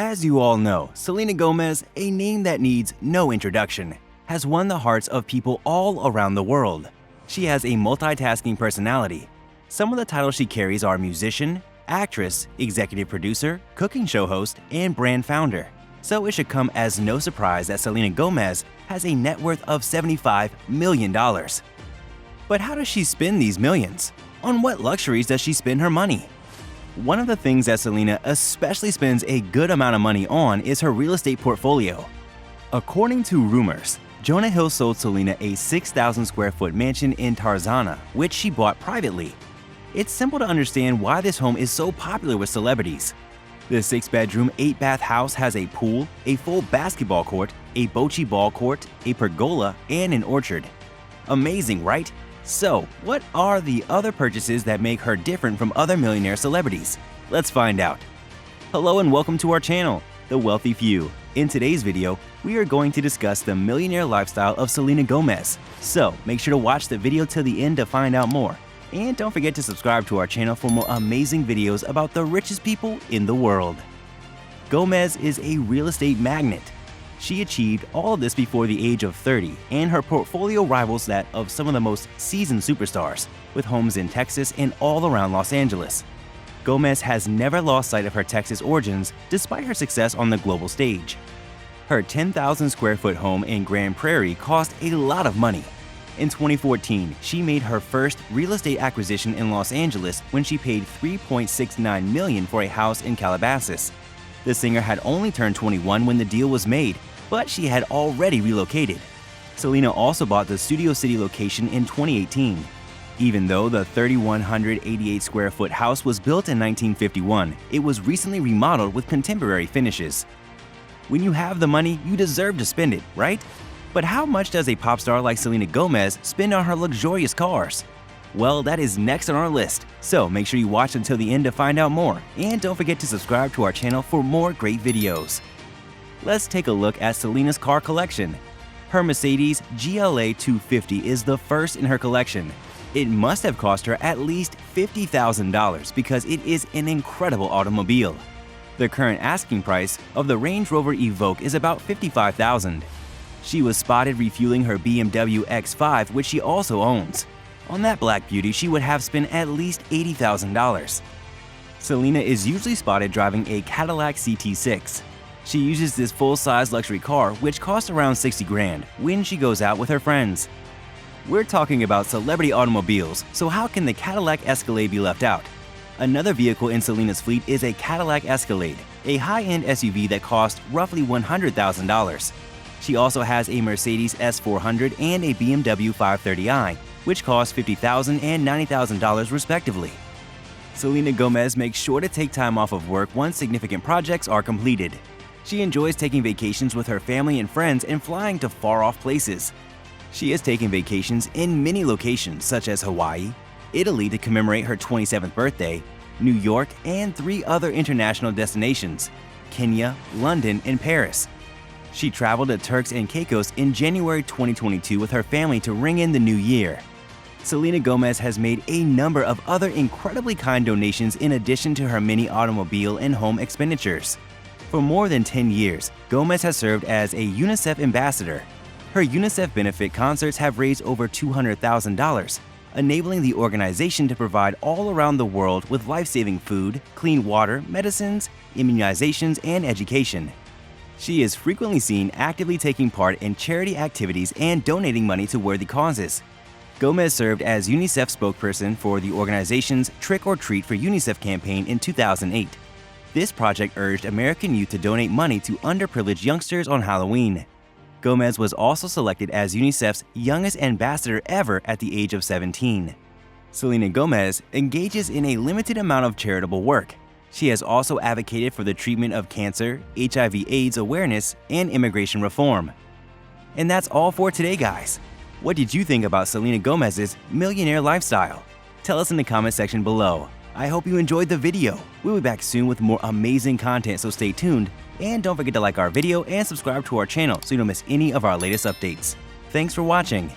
As you all know, Selena Gomez, a name that needs no introduction, has won the hearts of people all around the world. She has a multitasking personality. Some of the titles she carries are musician, actress, executive producer, cooking show host, and brand founder. So it should come as no surprise that Selena Gomez has a net worth of $75 million. But how does she spend these millions? On what luxuries does she spend her money? One of the things that Selena especially spends a good amount of money on is her real estate portfolio. According to rumors, Jonah Hill sold Selena a 6,000 square foot mansion in Tarzana, which she bought privately. It's simple to understand why this home is so popular with celebrities. The 6-bedroom, 8-bath house has a pool, a full basketball court, a bocce ball court, a pergola, and an orchard. Amazing, right? So, what are the other purchases that make her different from other millionaire celebrities? Let's find out. Hello and welcome to our channel, The Wealthy Few. In today's video, we are going to discuss the millionaire lifestyle of Selena Gomez. So, make sure to watch the video till the end to find out more. And don't forget to subscribe to our channel for more amazing videos about the richest people in the world. Gomez is a real estate magnate. She achieved all of this before the age of 30, and her portfolio rivals that of some of the most seasoned superstars, with homes in Texas and all around Los Angeles. Gomez has never lost sight of her Texas origins despite her success on the global stage. Her 10,000 square foot home in Grand Prairie cost a lot of money. In 2014, she made her first real estate acquisition in Los Angeles when she paid $3.69 million for a house in Calabasas. The singer had only turned 21 when the deal was made, but she had already relocated. Selena also bought the Studio City location in 2018. Even though the 3,188 square foot house was built in 1951, it was recently remodeled with contemporary finishes. When you have the money, you deserve to spend it, right? But how much does a pop star like Selena Gomez spend on her luxurious cars? Well, that is next on our list, so make sure you watch until the end to find out more, and don't forget to subscribe to our channel for more great videos. Let's take a look at Selena's car collection. Her Mercedes GLA 250 is the first in her collection. It must have cost her at least $50,000 because it is an incredible automobile. The current asking price of the Range Rover Evoque is about $55,000. She was spotted refueling her BMW X5, which she also owns. On that black beauty, she would have spent at least $80,000. Selena is usually spotted driving a Cadillac CT6. She uses this full-size luxury car, which costs around $60 grand, when she goes out with her friends. We're talking about celebrity automobiles, so how can the Cadillac Escalade be left out? Another vehicle in Selena's fleet is a Cadillac Escalade, a high-end SUV that costs roughly $100,000. She also has a Mercedes S400 and a BMW 530i, which cost $50,000 and $90,000 respectively. Selena Gomez makes sure to take time off of work once significant projects are completed. She enjoys taking vacations with her family and friends and flying to far-off places. She has taken vacations in many locations such as Hawaii, Italy to commemorate her 27th birthday, New York, and 3 other international destinations, Kenya, London, and Paris. She traveled to Turks and Caicos in January 2022 with her family to ring in the new year. Selena Gomez has made a number of other incredibly kind donations in addition to her many automobile and home expenditures. For more than 10 years, Gomez has served as a UNICEF ambassador. Her UNICEF benefit concerts have raised over $200,000, enabling the organization to provide all around the world with life-saving food, clean water, medicines, immunizations, and education. She is frequently seen actively taking part in charity activities and donating money to worthy causes. Gomez served as UNICEF spokesperson for the organization's Trick or Treat for UNICEF campaign in 2008. This project urged American youth to donate money to underprivileged youngsters on Halloween. Gomez was also selected as UNICEF's youngest ambassador ever at the age of 17. Selena Gomez engages in a limited amount of charitable work. She has also advocated for the treatment of cancer, HIV/AIDS awareness, and immigration reform. And that's all for today, guys. What did you think about Selena Gomez's millionaire lifestyle? Tell us in the comment section below. I hope you enjoyed the video. We'll be back soon with more amazing content, so stay tuned. And don't forget to like our video and subscribe to our channel so you don't miss any of our latest updates. Thanks for watching.